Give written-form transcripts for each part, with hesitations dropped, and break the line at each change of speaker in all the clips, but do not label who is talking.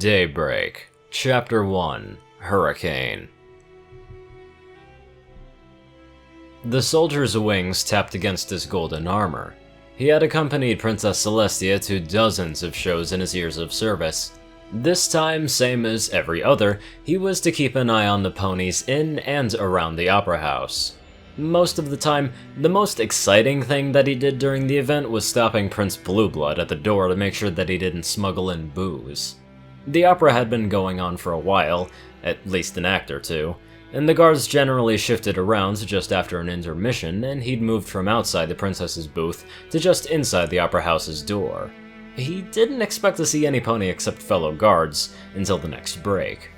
DayBreak, Chapter 1, Hurricane. The soldier's wings tapped against his golden armor. He had accompanied Princess Celestia to dozens of shows in his years of service. This time, same as every other, he was to keep an eye on the ponies in and around the opera house. Most of the time, the most exciting thing that he did during the event was stopping Prince Blueblood at the door to make sure that he didn't smuggle in booze. The opera had been going on for a while, at least an act or two, and the guards generally shifted around just after an intermission, and he'd moved from outside the princess's booth to just inside the opera house's door. He didn't expect to see any pony except fellow guards until the next break.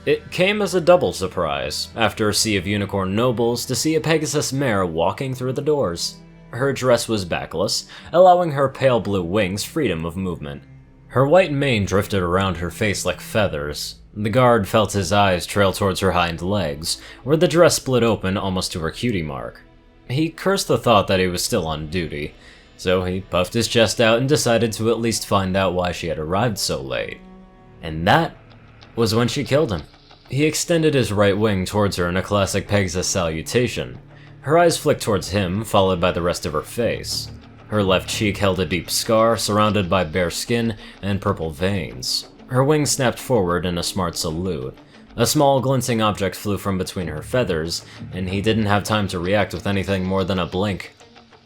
It came as a double surprise, after a sea of unicorn nobles, to see a Pegasus mare walking through the doors. Her dress was backless, allowing her pale blue wings freedom of movement. Her white mane drifted around her face like feathers. The guard felt his eyes trail towards her hind legs, where the dress split open almost to her cutie mark. He cursed the thought that he was still on duty, so he puffed his chest out and decided to at least find out why she had arrived so late. And that was when she killed him. He extended his right wing towards her in a classic Pegasus salutation. Her eyes flicked towards him, followed by the rest of her face. Her left cheek held a deep scar, surrounded by bare skin and purple veins. Her wings snapped forward in a smart salute. A small glinting object flew from between her feathers, and he didn't have time to react with anything more than a blink.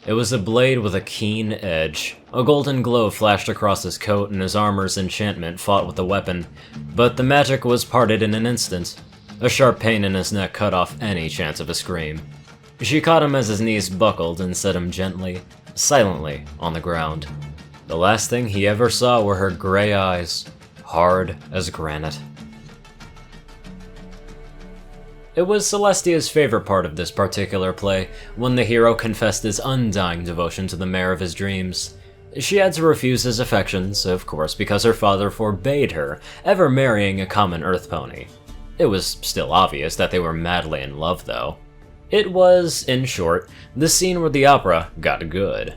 It was a blade with a keen edge. A golden glow flashed across his coat, and his armor's enchantment fought with the weapon, but the magic was parted in an instant. A sharp pain in his neck cut off any chance of a scream. She caught him as his knees buckled and set him gently, silently, on the ground. The last thing he ever saw were her gray eyes, hard as granite. It was Celestia's favorite part of this particular play, when the hero confessed his undying devotion to the mare of his dreams. She had to refuse his affections, of course, because her father forbade her ever marrying a common earth pony. It was still obvious that they were madly in love, though. It was, in short, the scene where the opera got good.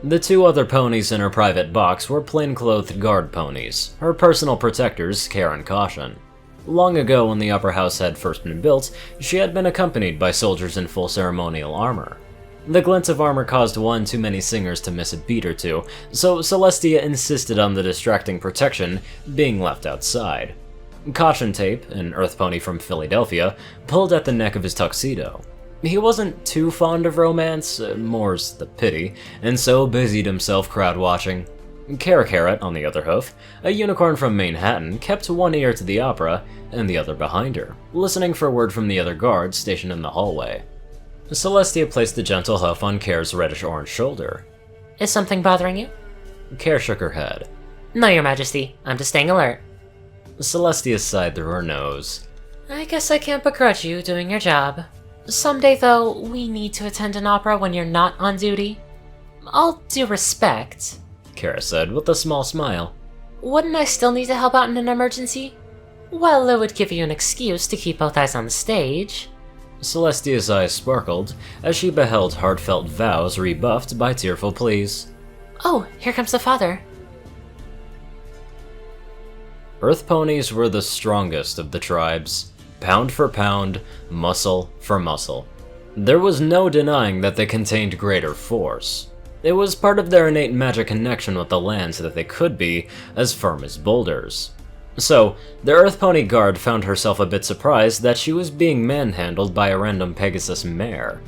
The two other ponies in her private box were plainclothed guard ponies, her personal protectors, care and caution. Long ago, when the opera house had first been built, she had been accompanied by soldiers in full ceremonial armor. The glint of armor caused one too many singers to miss a beat or two, so Celestia insisted on the distracting protection being left outside. Caution Tape, an earth pony from Philadelphia, pulled at the neck of his tuxedo. He wasn't too fond of romance, more's the pity, and so busied himself crowd-watching. Carrot, on the other hoof, a unicorn from Manhattan, kept one ear to the opera and the other behind her, listening for word from the other guards stationed in the hallway. Celestia placed the gentle hoof on Care's reddish-orange shoulder.
Is something bothering you?
Care shook her head.
No, Your Majesty. I'm just staying alert.
Celestia sighed through her nose.
I guess I can't begrudge you doing your job. Someday, though, we need to attend an opera when you're not on duty. All due respect,
Kara said with a small smile.
Wouldn't I still need to help out in an emergency? Well, it would give you an excuse to keep both eyes on the stage.
Celestia's eyes sparkled as she beheld heartfelt vows rebuffed by tearful pleas.
Oh, here comes the father.
Earth ponies were the strongest of the tribes. Pound for pound, muscle for muscle. There was no denying that they contained greater force. It was part of their innate magic connection with the land so that they could be as firm as boulders. So, the Earth Pony guard found herself a bit surprised that she was being manhandled by a random Pegasus mare.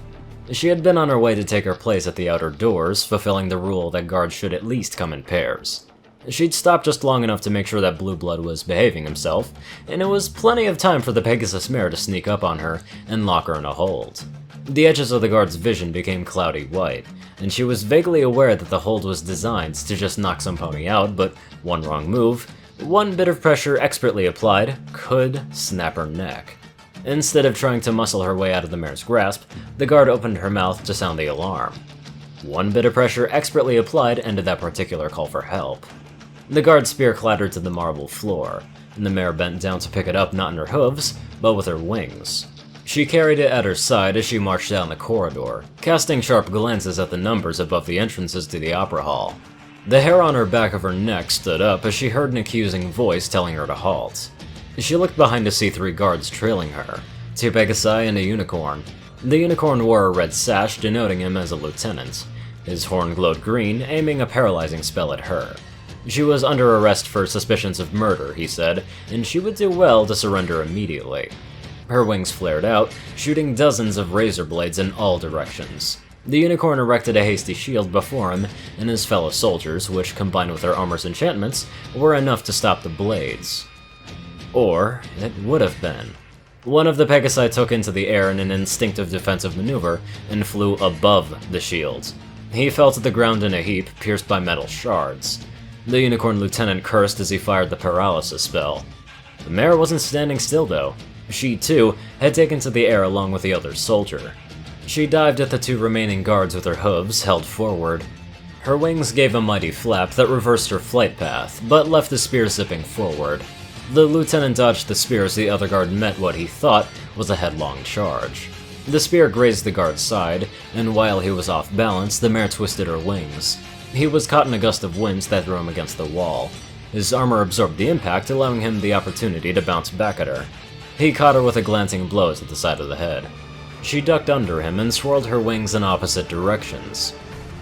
She had been on her way to take her place at the outer doors, fulfilling the rule that guards should at least come in pairs. She'd stopped just long enough to make sure that Blueblood was behaving himself, and it was plenty of time for the Pegasus mare to sneak up on her and lock her in a hold. The edges of the guard's vision became cloudy white, and she was vaguely aware that the hold was designed to just knock some pony out, but one wrong move, one bit of pressure expertly applied, could snap her neck. Instead of trying to muscle her way out of the mare's grasp, the guard opened her mouth to sound the alarm. One bit of pressure expertly applied ended that particular call for help. The guard's spear clattered to the marble floor, and the mare bent down to pick it up not in her hooves, but with her wings. She carried it at her side as she marched down the corridor, casting sharp glances at the numbers above the entrances to the opera hall. The hair on her back of her neck stood up as she heard an accusing voice telling her to halt. She looked behind to see 3 guards trailing her, 2 Pegasi and a unicorn. The unicorn wore a red sash denoting him as a lieutenant. His horn glowed green, aiming a paralyzing spell at her. She was under arrest for suspicions of murder, he said, and she would do well to surrender immediately. Her wings flared out, shooting dozens of razor blades in all directions. The unicorn erected a hasty shield before him and his fellow soldiers, which, combined with their armor's enchantments, were enough to stop the blades. Or it would have been. One of the Pegasi took into the air in an instinctive defensive maneuver and flew above the shield. He fell to the ground in a heap, pierced by metal shards. The unicorn lieutenant cursed as he fired the paralysis spell. The mare wasn't standing still, though. She, too, had taken to the air along with the other soldier. She dived at the 2 remaining guards with her hooves held forward. Her wings gave a mighty flap that reversed her flight path, but left the spear zipping forward. The lieutenant dodged the spear as the other guard met what he thought was a headlong charge. The spear grazed the guard's side, and while he was off balance, the mare twisted her wings. He was caught in a gust of wind that threw him against the wall. His armor absorbed the impact, allowing him the opportunity to bounce back at her. He caught her with a glancing blow to the side of the head. She ducked under him and swirled her wings in opposite directions.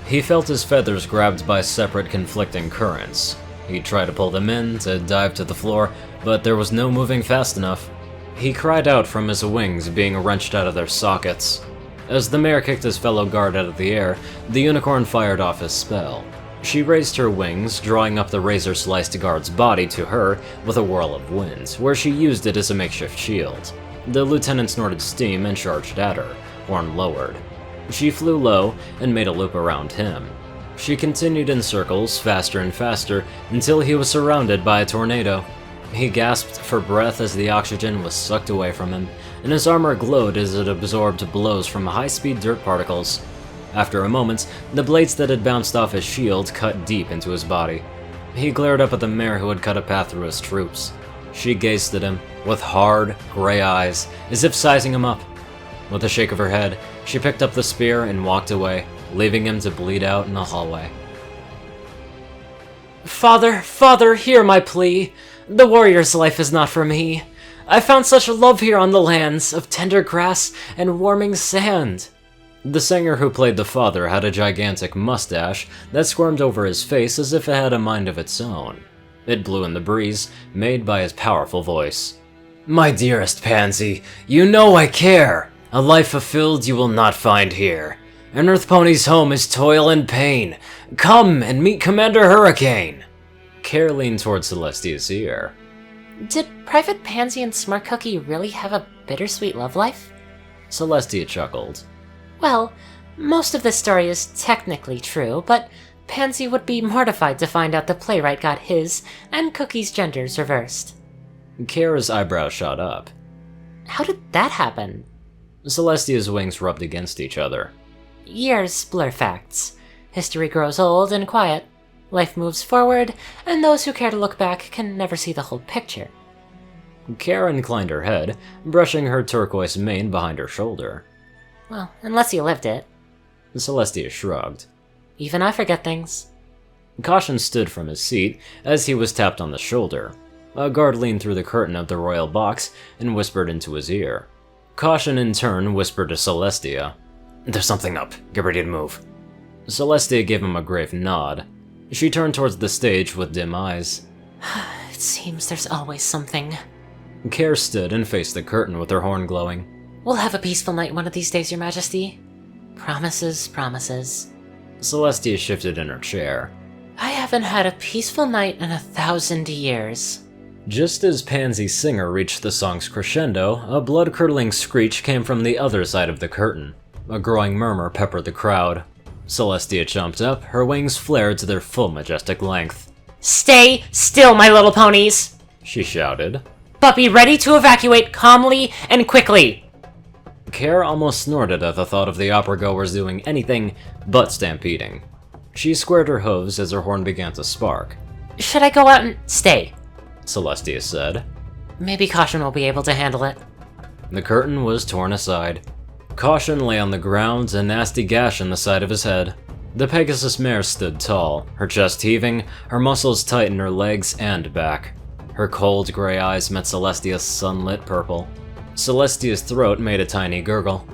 He felt his feathers grabbed by separate conflicting currents. He tried to pull them in, to dive to the floor, but there was no moving fast enough. He cried out from his wings being wrenched out of their sockets. As the mare kicked his fellow guard out of the air, the unicorn fired off his spell. She raised her wings, drawing up the razor-sliced guard's body to her with a whirl of wind, where she used it as a makeshift shield. The lieutenant snorted steam and charged at her, horn lowered. She flew low and made a loop around him. She continued in circles, faster and faster, until he was surrounded by a tornado. He gasped for breath as the oxygen was sucked away from him, and his armor glowed as it absorbed blows from high-speed dirt particles. After a moment, the blades that had bounced off his shield cut deep into his body. He glared up at the mare who had cut a path through his troops. She gazed at him, with hard, gray eyes, as if sizing him up. With a shake of her head, she picked up the spear and walked away, leaving him to bleed out in the hallway.
Father, Father, hear my plea. The warrior's life is not for me. I found such love here on the lands of tender grass and warming sand.
The singer who played the father had a gigantic mustache that squirmed over his face as if it had a mind of its own. It blew in the breeze, made by his powerful voice. My dearest Pansy, you know I care. A life fulfilled you will not find here. An Earth Pony's home is toil and pain. Come and meet Commander Hurricane. Care leaned towards Celestia's ear.
Did Private Pansy and Smart Cookie really have a bittersweet love life?
Celestia chuckled.
Well, most of this story is technically true, but Pansy would be mortified to find out the playwright got his and Cookie's genders reversed.
Kara's eyebrows shot up.
How did that happen?
Celestia's wings rubbed against each other.
Years blur facts. History grows old and quiet. Life moves forward, and those who care to look back can never see the whole picture.
Kara inclined her head, brushing her turquoise mane behind her shoulder.
Well, unless you lived it.
Celestia shrugged.
Even I forget things.
Caution stood from his seat as he was tapped on the shoulder. A guard leaned through the curtain of the royal box and whispered into his ear. Caution in turn whispered to Celestia. There's something up. Get ready to move. Celestia gave him a grave nod. She turned towards the stage with dim eyes.
It seems there's always something.
Care stood and faced the curtain with her horn glowing.
We'll have a peaceful night one of these days, Your Majesty. Promises, promises.
Celestia shifted in her chair.
I haven't had a peaceful night in 1,000 years.
Just as Pansy's singer reached the song's crescendo, a blood-curdling screech came from the other side of the curtain. A growing murmur peppered the crowd. Celestia jumped up, her wings flared to their full majestic length.
Stay still, my little ponies!
She shouted.
But be ready to evacuate calmly and quickly!
Care almost snorted at the thought of the opera-goers doing anything but stampeding. She squared her hooves as her horn began to spark.
Should I go out and stay?
Celestia said.
Maybe Caution will be able to handle it.
The curtain was torn aside. Caution lay on the ground, a nasty gash in the side of his head. The Pegasus mare stood tall, her chest heaving, her muscles tight in her legs and back. Her cold gray eyes met Celestia's sunlit purple. Celestia's throat made a tiny gurgle.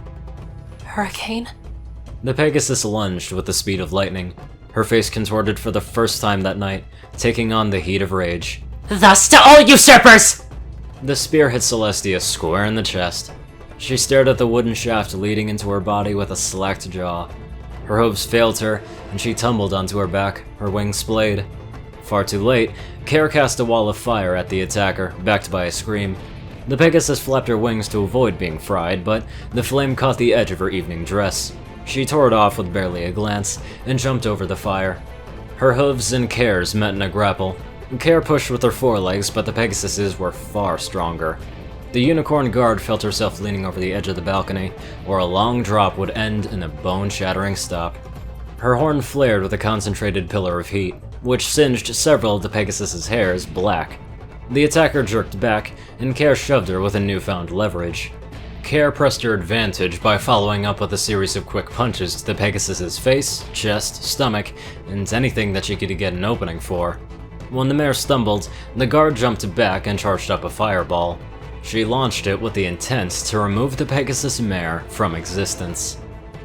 Hurricane?
The Pegasus lunged with the speed of lightning. Her face contorted for the first time that night, taking on the heat of rage.
Thus to all usurpers!
The spear hit Celestia square in the chest. She stared at the wooden shaft leading into her body with a slacked jaw. Her hooves failed her, and she tumbled onto her back, her wings splayed. Far too late, Care cast a wall of fire at the attacker, backed by a scream. The Pegasus flapped her wings to avoid being fried, but the flame caught the edge of her evening dress. She tore it off with barely a glance, and jumped over the fire. Her hooves and Care's met in a grapple. Care pushed with her forelegs, but the Pegasus's were far stronger. The unicorn guard felt herself leaning over the edge of the balcony, where a long drop would end in a bone-shattering stop. Her horn flared with a concentrated pillar of heat, which singed several of the Pegasus's hairs black. The attacker jerked back, and Care shoved her with a newfound leverage. Care pressed her advantage by following up with a series of quick punches to the Pegasus's face, chest, stomach, and anything that she could get an opening for. When the mare stumbled, the guard jumped back and charged up a fireball. She launched it with the intent to remove the Pegasus mare from existence.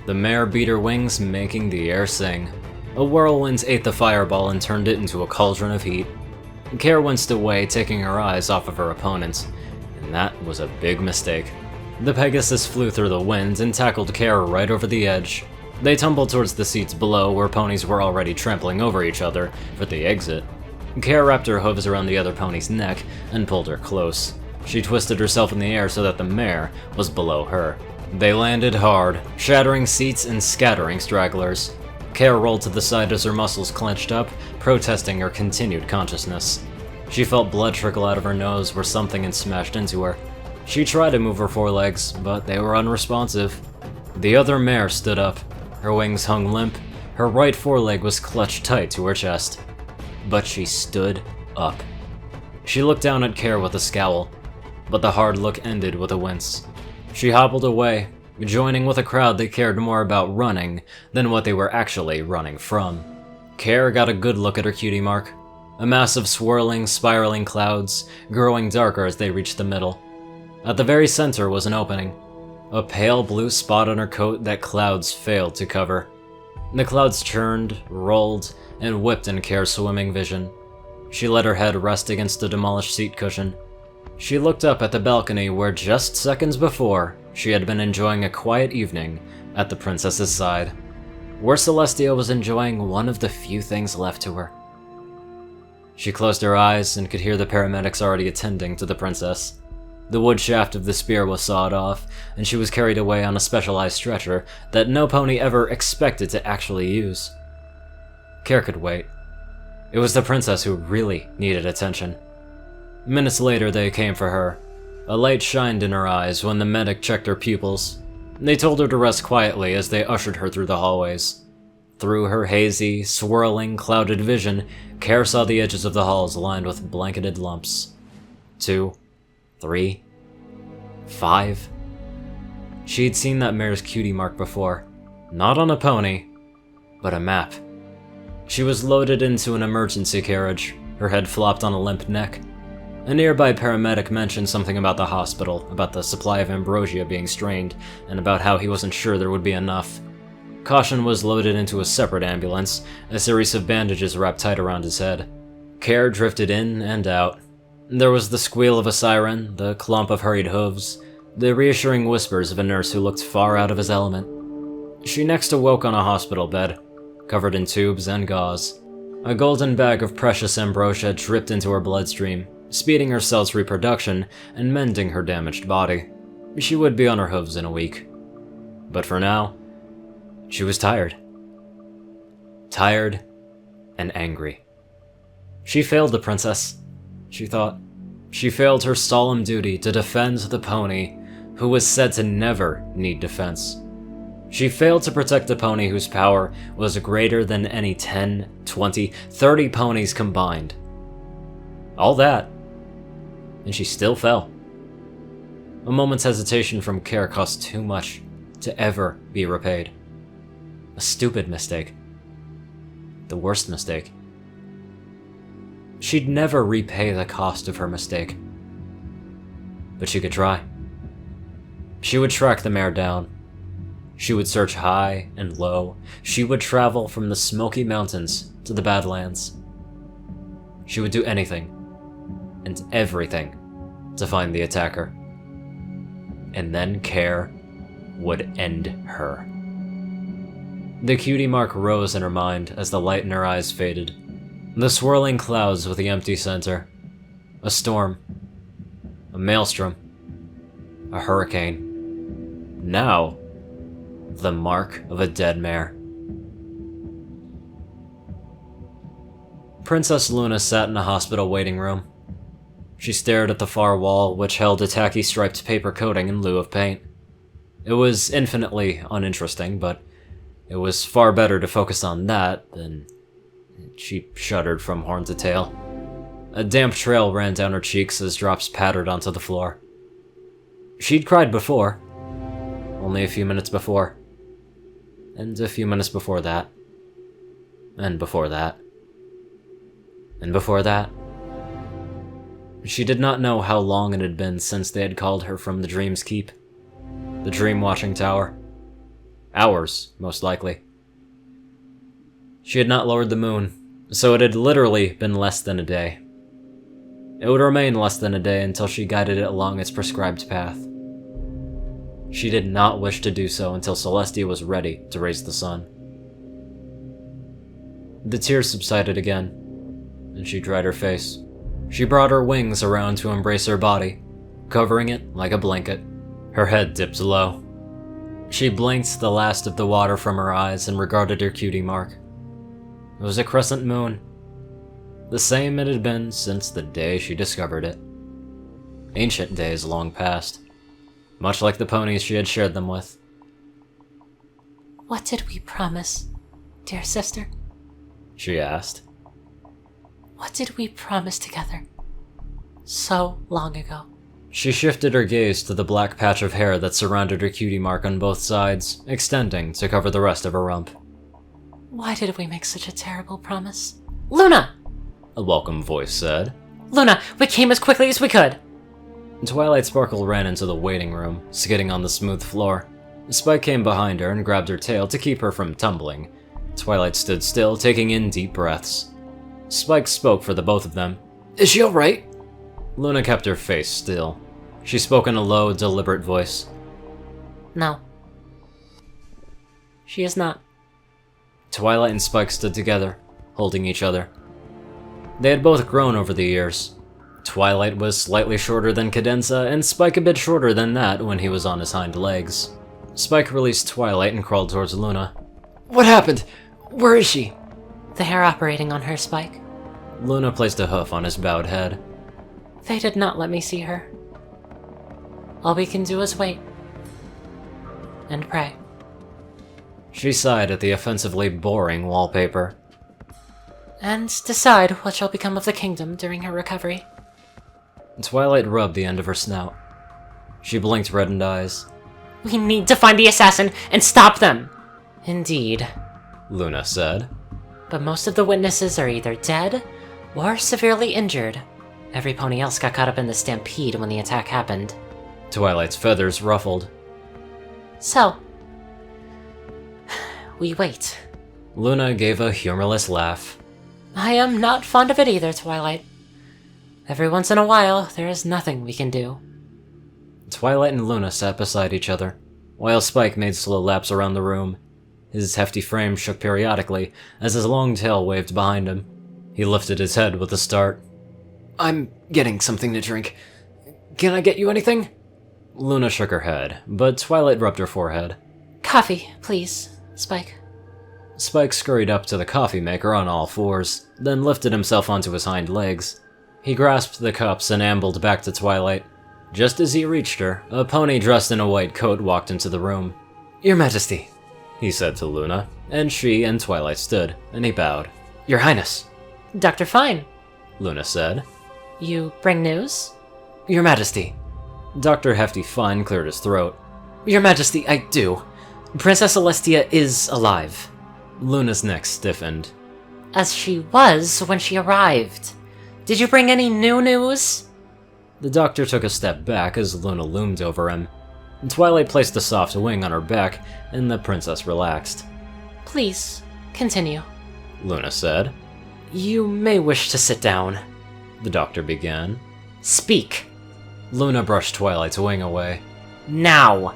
The mare beat her wings, making the air sing. A whirlwind ate the fireball and turned it into a cauldron of heat. Care winced away, taking her eyes off of her opponent, and that was a big mistake. The Pegasus flew through the wind and tackled Care right over the edge. They tumbled towards the seats below, where ponies were already trampling over each other for the exit. Care wrapped her hooves around the other pony's neck and pulled her close. She twisted herself in the air so that the mare was below her. They landed hard, shattering seats and scattering stragglers. Care rolled to the side as her muscles clenched up, protesting her continued consciousness. She felt blood trickle out of her nose where something had smashed into her. She tried to move her forelegs, but they were unresponsive. The other mare stood up. Her wings hung limp. Her right foreleg was clutched tight to her chest. But she stood up. She looked down at Care with a scowl, but the hard look ended with a wince. She hobbled away, joining with a crowd that cared more about running than what they were actually running from. Care got a good look at her cutie mark, a mass of swirling, spiraling clouds, growing darker as they reached the middle. At the very center was an opening, a pale blue spot on her coat that clouds failed to cover. The clouds churned, rolled, and whipped in Care's swimming vision. She let her head rest against the demolished seat cushion. She looked up at the balcony where just seconds before, she had been enjoying a quiet evening at the princess's side, where Celestia was enjoying one of the few things left to her. She closed her eyes and could hear the paramedics already attending to the princess. The wood shaft of the spear was sawed off, and she was carried away on a specialized stretcher that no pony ever expected to actually use. Care could wait. It was the princess who really needed attention. Minutes later, they came for her. A light shined in her eyes when the medic checked her pupils. They told her to rest quietly as they ushered her through the hallways. Through her hazy, swirling, clouded vision, Care saw the edges of the halls lined with blanketed lumps. 2, 3, 5. She'd seen that mare's cutie mark before. Not on a pony, but a map. She was loaded into an emergency carriage, her head flopped on a limp neck. A nearby paramedic mentioned something about the hospital, about the supply of ambrosia being strained, and about how he wasn't sure there would be enough. Caution was loaded into a separate ambulance, a series of bandages wrapped tight around his head. Care drifted in and out. There was the squeal of a siren, the clomp of hurried hooves, the reassuring whispers of a nurse who looked far out of his element. She next awoke on a hospital bed, covered in tubes and gauze. A golden bag of precious ambrosia dripped into her bloodstream, speeding her cell's reproduction and mending her damaged body. She would be on her hooves in a week. But for now, she was tired. Tired and angry. She failed the princess, she thought. She failed her solemn duty to defend the pony who was said to never need defense. She failed to protect a pony whose power was greater than any 10, 20, 30 ponies combined. All that, and she still fell. A moment's hesitation from Care cost too much to ever be repaid. A stupid mistake. the worst mistake. She'd never repay the cost of her mistake. But she could try. She would track the mare down. She would search high and low. She would travel from the Smoky Mountains to the Badlands. She would do anything and everything to find the attacker. And then Care would end her. The cutie mark rose in her mind as the light in her eyes faded. The swirling clouds with the empty center. A storm. A maelstrom. A hurricane. Now, the mark of a dead mare. Princess Luna sat in a hospital waiting room. She stared at the far wall, which held a tacky striped paper coating in lieu of paint. It was infinitely uninteresting, but it was far better to focus on that than... She shuddered from horn to tail. A damp trail ran down her cheeks as drops pattered onto the floor. She'd cried before. Only a few minutes before. And a few minutes before that. And before that. And before that. She did not know how long it had been since they had called her from the Dream's Keep. The Dream Watching Tower. Hours, most likely. She had not lowered the moon, so it had literally been less than a day. It would remain less than a day until she guided it along its prescribed path. She did not wish to do so until Celestia was ready to raise the sun. The tears subsided again, and she dried her face. She brought her wings around to embrace her body, covering it like a blanket. Her head dipped low. She blinked the last of the water from her eyes and regarded her cutie mark. It was a crescent moon, the same it had been since the day she discovered it. Ancient days long past, much like the ponies she had shared them with.
What did we promise, dear sister?
She asked.
What did we promise together so long ago?
She shifted her gaze to the black patch of hair that surrounded her cutie mark on both sides, extending to cover the rest of her rump.
Why did we make such a terrible promise? Luna!
A welcome voice said.
Luna, we came as quickly as we could!
Twilight Sparkle ran into the waiting room, skidding on the smooth floor. Spike came behind her and grabbed her tail to keep her from tumbling. Twilight stood still, taking in deep breaths. Spike spoke for the both of them. Is she alright? Luna kept her face still. She spoke in a low, deliberate voice.
No. She is not.
Twilight and Spike stood together, holding each other. They had both grown over the years. Twilight was slightly shorter than Cadenza, and Spike a bit shorter than that when he was on his hind legs. Spike released Twilight and crawled towards Luna. What happened? Where is she?
They are operating on her, Spike.
Luna placed a hoof on his bowed head.
They did not let me see her. All we can do is wait. And pray.
She sighed at the offensively boring wallpaper.
And decide what shall become of the kingdom during her recovery.
Twilight rubbed the end of her snout. She blinked reddened eyes.
We need to find the assassin and stop them! Indeed,
Luna said.
But most of the witnesses are either dead or severely injured. Every pony else got caught up in the stampede when the attack happened.
Twilight's feathers ruffled.
So, we wait.
Luna gave a humorless laugh.
I am not fond of it either, Twilight. Every once in a while, there is nothing we can do.
Twilight and Luna sat beside each other, while Spike made slow laps around the room. His hefty frame shook periodically as his long tail waved behind him. He lifted his head with a start. I'm getting something to drink. Can I get you anything? Luna shook her head, but Twilight rubbed her forehead.
Coffee, please, Spike.
Spike scurried up to the coffee maker on all fours, then lifted himself onto his hind legs. He grasped the cups and ambled back to Twilight. Just as he reached her, a pony dressed in a white coat walked into the room. Your Majesty, he said to Luna, and she and Twilight stood, and he bowed. Your Highness.
Dr. Fine,
Luna said.
You bring news?
Your Majesty. Dr. Hefty Fine cleared his throat. Your Majesty, I do. Princess Celestia is alive. Luna's neck stiffened.
as she was when she arrived. Did you bring any new news?
The doctor took a step back as Luna loomed over him. Twilight placed a soft wing on her back, and the princess relaxed.
Please, continue,
Luna said.
You may wish to sit down,
the doctor began.
Speak.
Luna brushed Twilight's wing away.
Now.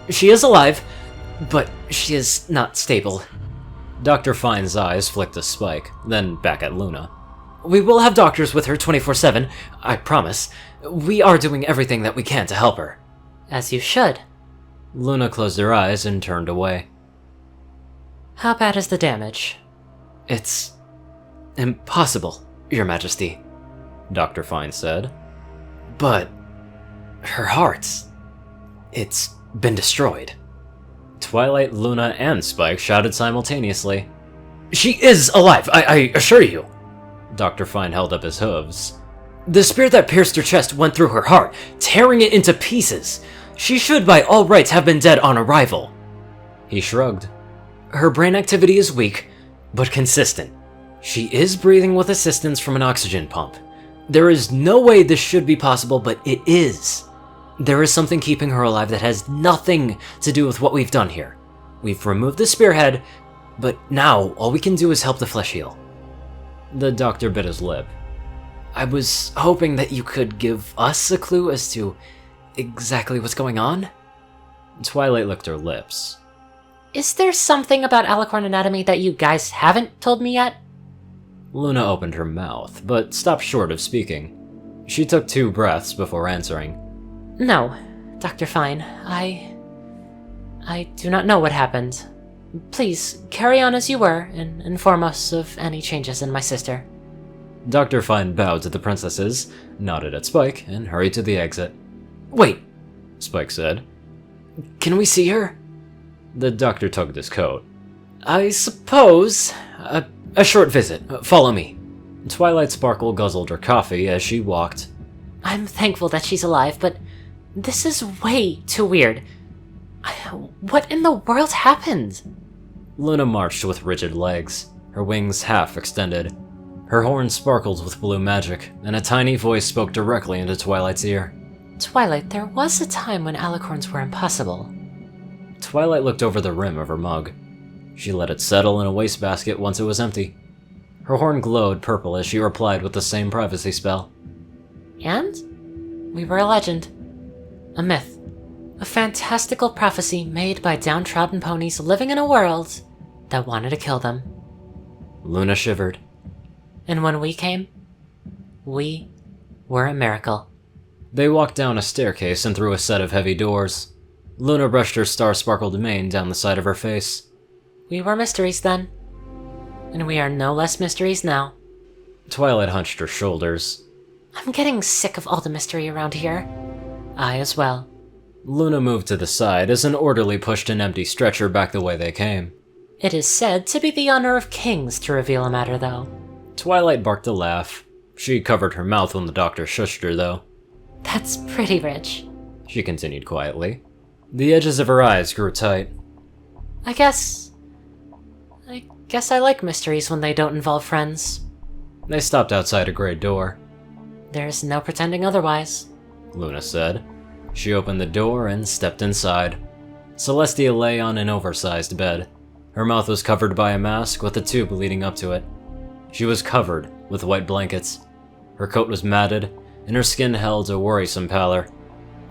She is alive, but she is not stable.
Dr. Fine's eyes flicked to Spike, then back at Luna.
We will have doctors with her 24/7, I promise. We are doing everything that we can to help her.
As you should.
Luna closed her eyes and turned away.
How bad is the damage?
It's impossible, Your Majesty,
Dr. Fine said.
But her heart, it's been destroyed.
Twilight, Luna, and Spike shouted simultaneously.
She is alive, I assure you.
Dr. Fine held up his hooves.
The spear that pierced her chest went through her heart, tearing it into pieces. She should by all rights have been dead on arrival.
He shrugged.
Her brain activity is weak, but consistent. She is breathing with assistance from an oxygen pump. There is no way this should be possible, but it is. There is something keeping her alive that has nothing to do with what we've done here. We've removed the spearhead, but now all we can do is help the flesh heal.
The doctor bit his lip.
I was hoping that you could give us a clue as to exactly what's going on?
Twilight licked her lips.
Is there something about alicorn anatomy that you guys haven't told me yet?
Luna opened her mouth, but stopped short of speaking. She took 2 breaths before answering.
No, Dr. Fine, I do not know what happened. Please, carry on as you were, and inform us of any changes in my sister.
Dr. Fine bowed to the princesses, nodded at Spike, and hurried to the exit.
Wait,
Spike said.
Can we see her?
The doctor tugged his coat.
I suppose. A short visit. Follow me.
Twilight Sparkle guzzled her coffee as she walked.
I'm thankful that she's alive, but this is way too weird. What in the world happened?
Luna marched with rigid legs, her wings half extended. Her horn sparkled with blue magic, and a tiny voice spoke directly into Twilight's ear.
Twilight, there was a time when alicorns were impossible.
Twilight looked over the rim of her mug. She let it settle in a wastebasket once it was empty. Her horn glowed purple as she replied with the same privacy spell.
And? We were a legend. A myth. A fantastical prophecy made by downtrodden ponies living in a world that wanted to kill them.
Luna shivered.
And when we came, we were a miracle.
They walked down a staircase and through a set of heavy doors. Luna brushed her star-sparkled mane down the side of her face.
We were mysteries then, and we are no less mysteries now.
Twilight hunched her shoulders.
I'm getting sick of all the mystery around here. I as well.
Luna moved to the side as an orderly pushed an empty stretcher back the way they came.
It is said to be the honor of kings to reveal a matter, though.
Twilight barked a laugh. She covered her mouth when the doctor shushed her, though.
That's pretty rich,
she continued quietly. The edges of her eyes grew tight.
I guess I like mysteries when they don't involve friends.
They stopped outside a gray door.
There's no pretending otherwise,
Luna said. She opened the door and stepped inside. Celestia lay on an oversized bed. Her mouth was covered by a mask with a tube leading up to it. She was covered with white blankets. Her coat was matted, and her skin held a worrisome pallor.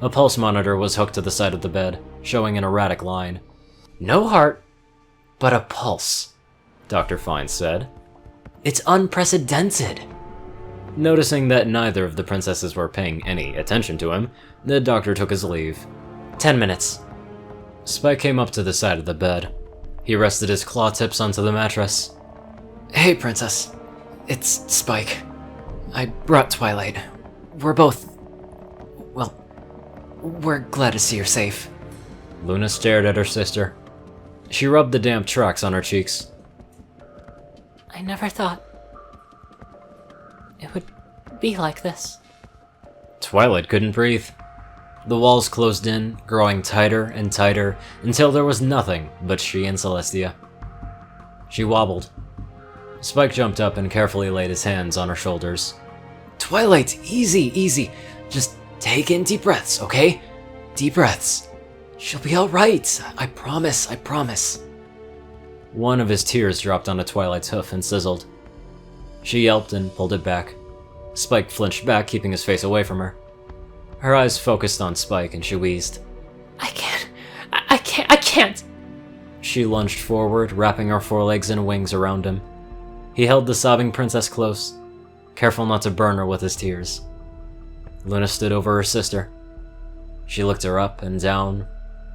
A pulse monitor was hooked to the side of the bed, showing an erratic line.
No heart, but a pulse,
Dr. Fine said.
It's unprecedented.
Noticing that neither of the princesses were paying any attention to him, the doctor took his leave.
10 minutes.
Spike came up to the side of the bed. He rested his claw tips onto the mattress.
Hey, Princess. It's Spike. I brought Twilight. We're both... well, we're glad to see you're safe.
Luna stared at her sister. She rubbed the damp tracks on her cheeks.
I never thought it would be like this.
Twilight couldn't breathe. The walls closed in, growing tighter and tighter, until there was nothing but she and Celestia. She wobbled. Spike jumped up and carefully laid his hands on her shoulders.
Twilight, easy, easy. Just take in deep breaths, okay? Deep breaths. She'll be alright. I promise, I promise.
One of his tears dropped onto Twilight's hoof and sizzled. She yelped and pulled it back. Spike flinched back, keeping his face away from her. Her eyes focused on Spike and she wheezed.
I can't!
She lunged forward, wrapping her forelegs and wings around him. He held the sobbing princess close, careful not to burn her with his tears. Luna stood over her sister. She looked her up and down,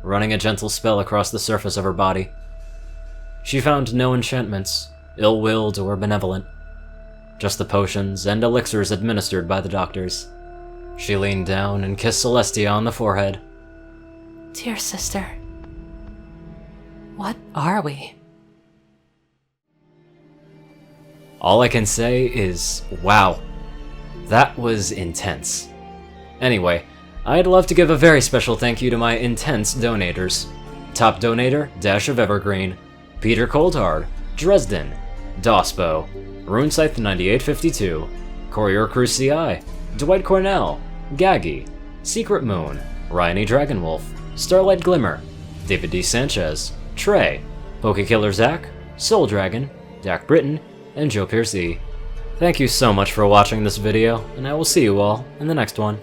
running a gentle spell across the surface of her body. She found no enchantments, ill-willed or benevolent, just the potions and elixirs administered by the doctors. She leaned down and kissed Celestia on the forehead.
Dear sister, what are we?
All I can say is, wow, that was intense. Anyway, I'd love to give a very special thank you to my intense donators. Top donator, Dash of Evergreen, Peter Coulthard, Dresdon, Dospo, RuneScythe9852, CourierCruz CI, Dwight Cornel, Gaggy, Secret Moon, Ryanie Dragonwolf, Starlight Glimmer, David D. Sanchez, Trey, Pokekiller Zach, Soul Dragon, Dak Britton, and Joe Piercy. Thank you so much for watching this video, and I will see you all in the next one.